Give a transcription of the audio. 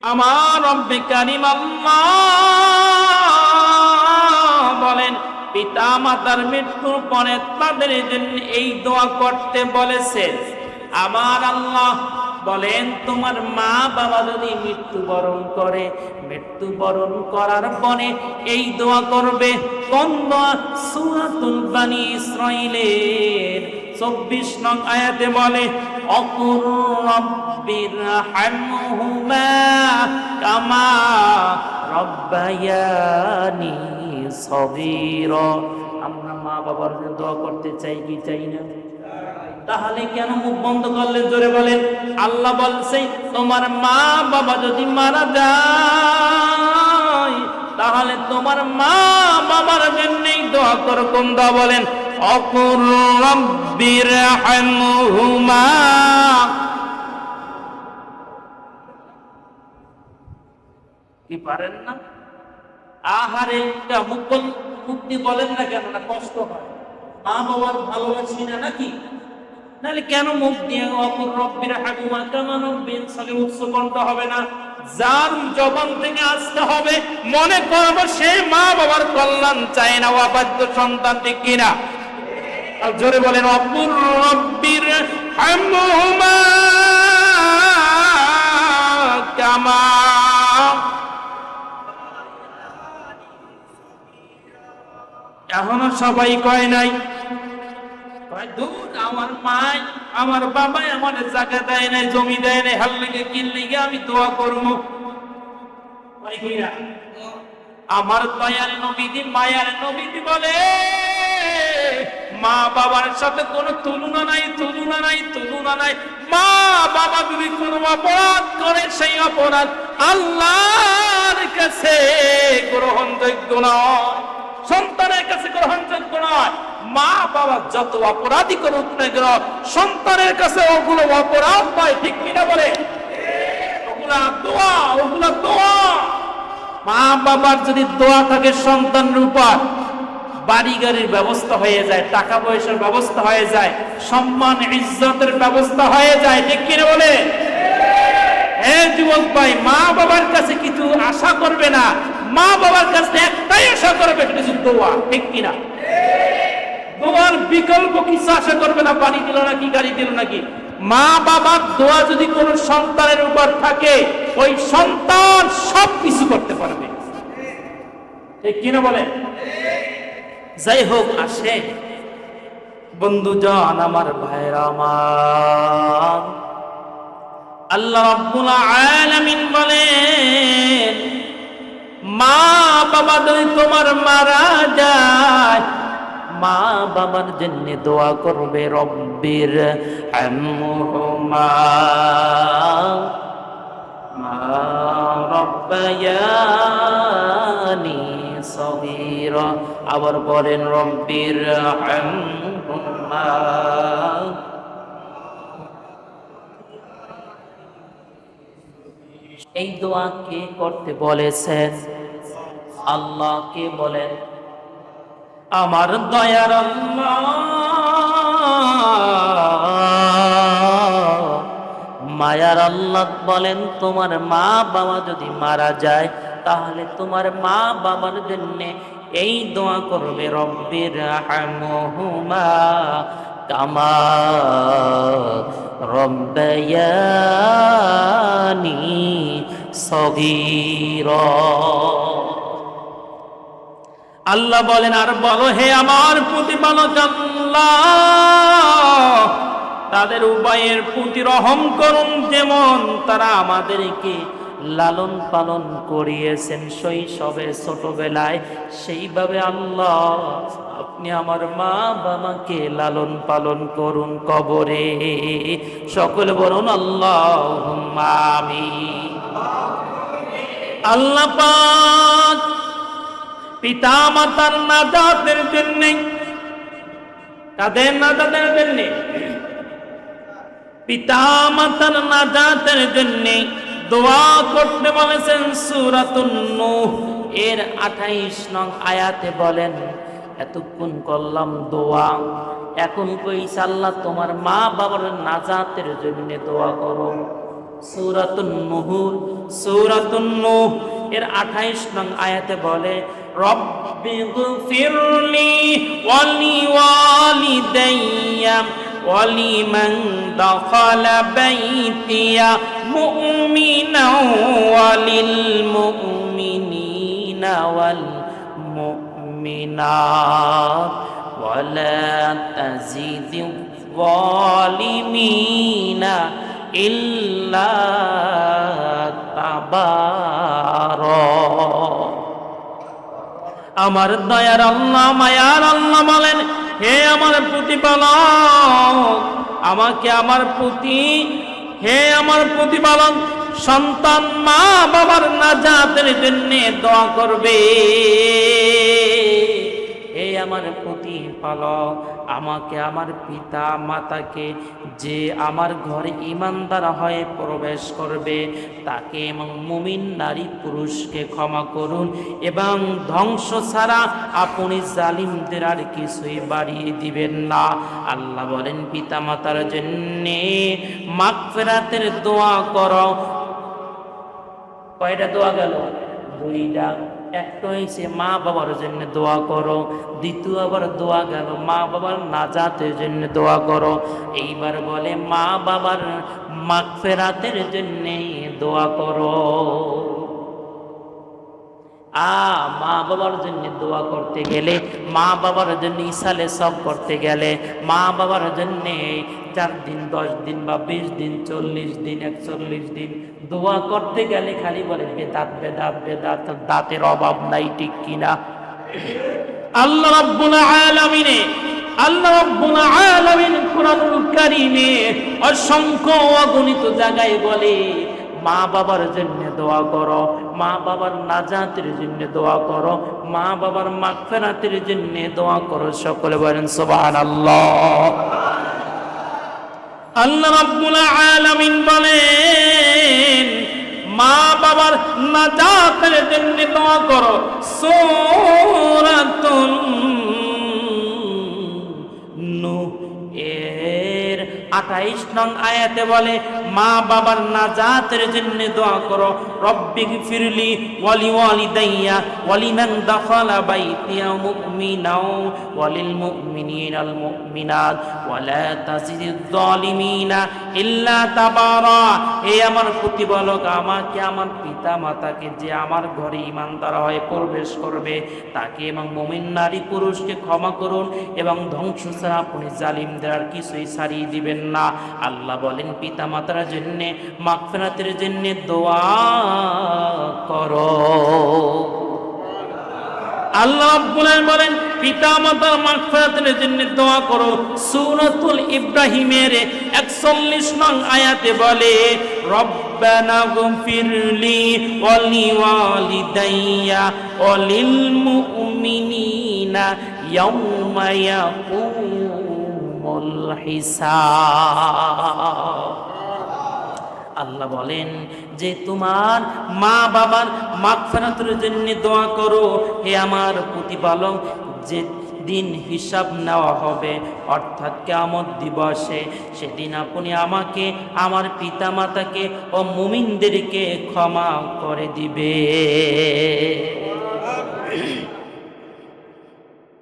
আমার রব্বে কারীম আল্লাহ বলেন, পিতা মাতার মৃত্যুর পরে তাদের জন্য এই দোয়া করতে বলেছেন। আমার আল্লাহ বলেন, তোমার মা বাবা যদি মৃত্যুবরণ করে, মৃত্যুবরণ করার পরে এই দোয়া করবে। কোন দোয়া? সূরাতুল বনী ইসরাঈলের 24 নং আয়াতে বলে, অকুর রব্বিরহামহুমা কামা রব্বায়ানি সগীরা। আমরা মা বাবার জন্য দোয়া করতে চাই কি চাই না? তাহলে কেন মুখ বন্ধ করলেন? জোরে বলেন। আল্লাহ বলছে, তোমার মা বাবা যদি মারা যায় তাহলে তোমার মা বাবার জন্যই দোয়া করো। কোন দোয়া বলেন? অকুর রব্বিরহামহুমা। কি পারেন না? আহারে, মুক্তি বলেন না কেন? না কষ্ট হয়, মা বাবার ভালোবাসি না নাকি? নাহলে কেন মুখ দিয়ে অকুর রব্বিরহামহুমা কামা রব্বায়ানি সগীরা উচ্চকণ্ঠ হবে না? যার জবান থেকে আসতে হবে, মনে করব সে মা বাবার কল্যাণ চায় না, অবাধ্য সন্তান, ঠিক কিনা? আর জোরে বলেন, অকুর রব্বিরহামহুমা কামা। এখনো সবাই কয় নাই? আমার মাই আমার বাবাই আমার জায়গা দেয় নাই, জমি দেয় নাই, হাল লেগে কিল লেগে আমি দোয়া করবো। আমার দয়াল নবীজি, মায়ার নবীজি বলে, মা বাবার সাথে কোনো তুলনা নাই, তুলনা নাই, তুলনা নাই। মা বাবা যদি কোনো অপরাধ করে, সেই অপরাধ আল্লাহর কাছে গ্রহণযোগ্য নয়, সন্তানের কাছে গ্রহণযোগ্য নয়। মা বাবা যত অপরাধী করুক না কেন, সন্তানের কাছে ওগুলো অপরাধ নয়, ঠিক কিনা বলে? ওগুলা দোয়া, ওগুলা দোয়া। মা বাবার যদি দোয়া থাকে সন্তানের উপর, বাড়ি গাড়ির ব্যবস্থা হয়ে যায়, টাকা পয়সার ব্যবস্থা হয়ে যায়, সম্মান ইজ্জতের ব্যবস্থা হয়ে যায়, ঠিক কিনা বলে? যুবক ভাই, মা বাবার কাছে কিছু আশা করবে না, মা বাবার কাছে একটাই আশা করবে, কিছু দোয়া, ঠিক কিনা? দোয়ার বিকল্প কিছু আশা করবে না। বাড়ি দিল নাকি, গাড়ি দিল নাকি, মা বাবার দোয়া যদি কোন সন্তানের উপর থাকে, ওই সন্তান সব কিছু করতে পারবে, ঠিক কিনা বলে? যাই হোক, আসে বন্ধুজন, আমার ভাইরা আমার, আল্লাহ রাব্বুল আলামিন বলেন, মা বাবা যদি তোমার মারা যায়, মা বাবার জন্য দোয়া করবে, রব্বির হামহুমা মা রব্বায়ানি সগীরা। আবার বলেন, রব্বির হামহুমা। এই দোয়া কে করতে বলেছেন? আল্লাহ। কে বলেন? আমার দয়ার আল্লাহ। মায়ার আল্লাহ বলেন, তোমার মা বাবা যদি মারা যায় তাহলে তোমার মা বাবার জন্য এই দোয়া করবে, রব্বির হামহুমা কামা রব্বায়ানি সগীরা। আল্লাহ বলেন, আর বলো, হে আমার প্রতিপালক আল্লাহ, তাদের উভয়ের প্রতি রহম করুন, যেমন তারা আমাদেরকে লালন পালন করিয়েছেন শৈশবে, ছোটবেলায়, সেইভাবে আল্লাহ আপনি আমার মা বাবাকে লালন পালন করুন কবরে। সকলে বলুন আল্লাহুম্মা আমিন। আল্লাহ পাক পিতা মাতার নাজাতের জন্য, তাদের নাজাতের জন্য, পিতা মাতার নাজাতের জন্য দোয়া করতে বলেছেন। সূরাতুন নূহ এর 28 নং আয়াতে বলেন, এতক্ষণ করলাম দোয়া, এখন কইছে আল্লাহ তোমার মা বাবার নাজাতের জন্য দোয়া করো। সূরাতুন নূহ এর 28 নং আয়াতে বলে রব্বিগফিরলি ওয়ালি ওয়ালিদাইয়া ওয়ালিমান দাখালা বাইতিয়া মুমিনাও ওয়ালিল মুমিনিনা ওয়াল মুমিনাত ওয়ালা তাজিদিয যালিমিনা ইল্লা তাবারা। আমার দয়ার আল্লাহ মায়ার আল্লাহ বলেন, হে আমার প্রতিপালক, আমাকে হে আমার প্রতিপালক সন্তান মা বাবার নাজাতের জন্য দোয়া করবে। হে আমার প্রতিপালক, আমাকে আমার পিতা মাতাকে যে আমার ঘরে ঈমানদার হয়ে প্রবেশ করবে তাকে এবং মুমিন নারী পুরুষকে ক্ষমা করুন এবং ধ্বংস ছাড়া আপনি জালিমদের আর কিছুই বাড়িয়ে দিবেন না। আল্লাহ বলেন পিতা মাতার জন্যে মাগফিরাতের দোয়া করো। কয়টা দোয়া গেল? দুইটা। একটা হয়েছে মা বাবার জন্য দোয়া করো, দ্বিতীয় আবার দোয়া গেল মা বাবার নাজাতের জন্য দোয়া করো। এইবার বলে মা বাবার মাগফিরাতের জন্য দোয়া করো। মা বাবার জন্য দোয়া করতে গেলে, মা বাবার জন্য ইসালে সব করতে গেলে, মা বাবার জন্য 4 দিন 10 দিন বা 20 দিন 40 দিন 41 দিন দোয়া করতে গেলে খালি বলে বেদাত বেদাত বেদাত, দাঁতের অভাব নাই, ঠিক কিনা? আল্লাহ রাব্বুল আলামিন কুরআনুল কারীমে অসংখ্য অগণিত জায়গায় বলে মা বাবার জন্য দোয়া করো, মা বাবার নাজাতের জন্য দোয়া করো, মা বাবার মাগফিরাতের জন্য দোয়া করো। সকলে বলেন সুবহানাল্লাহ। আল্লাহ রাব্বুল আলামিন বলেন মা বাবার নাজাতের জন্য দোয়া করো। সূরাতুন নূহ এর 28 নং আয়াতে বলে মা বাবার নাজাতের জন্য দোয়া করো। রব্বিগফিরলি ওয়ালি ওয়ালিদাইয়া ওয়ালিমান দাখালা বাইতিয়া মুমিনাও ওয়ালিল মুমিনিনাল মুমিনাত ওয়ালা তাজিদিয যালিমিনা ইল্লা তাবারা। হে আমার প্রতিপালক, আমাকে আমার পিতা মাতাকে যে আমার ঘরে ঈমানদার হয়ে প্রবেশ করবে তাকে এবং মুমিন নারী পুরুষকে ক্ষমা করুন এবং ধ্বংস ছাড়া আপনি জালিমদের আর কিছুই ছাড়িয়ে দিবেন না। আল্লাহ বলেন পিতা মাতার জন্য মাগফিরাতের জন্য দোয়া করো। আল্লাহ রাব্বুল আলামিন বলেন পিতা মাতার মাগফিরাতের জন্য দোয়া করো। সূরাতুল ইব্রাহিমের 41 নং আয়াতে বলে রব্বানা গফিরলি ওয়ালি ওয়ালিদাইয়া ওয়ালিল মুমিনিনা ইয়াউমা ইয়াকুমুল হিসাব। আল্লাহ বলেন যে তোমার মা বাবার মাগফিরাতের জন্য দোয়া করো। হে আমার প্রতিপালক, যে দিন হিসাব নেওয়া হবে অর্থাৎ কিয়ামত দিবসে, সেদিন আপনি আমাকে, আমার পিতা মাতাকে ও মুমিনদেরকে ক্ষমা করে দিবে।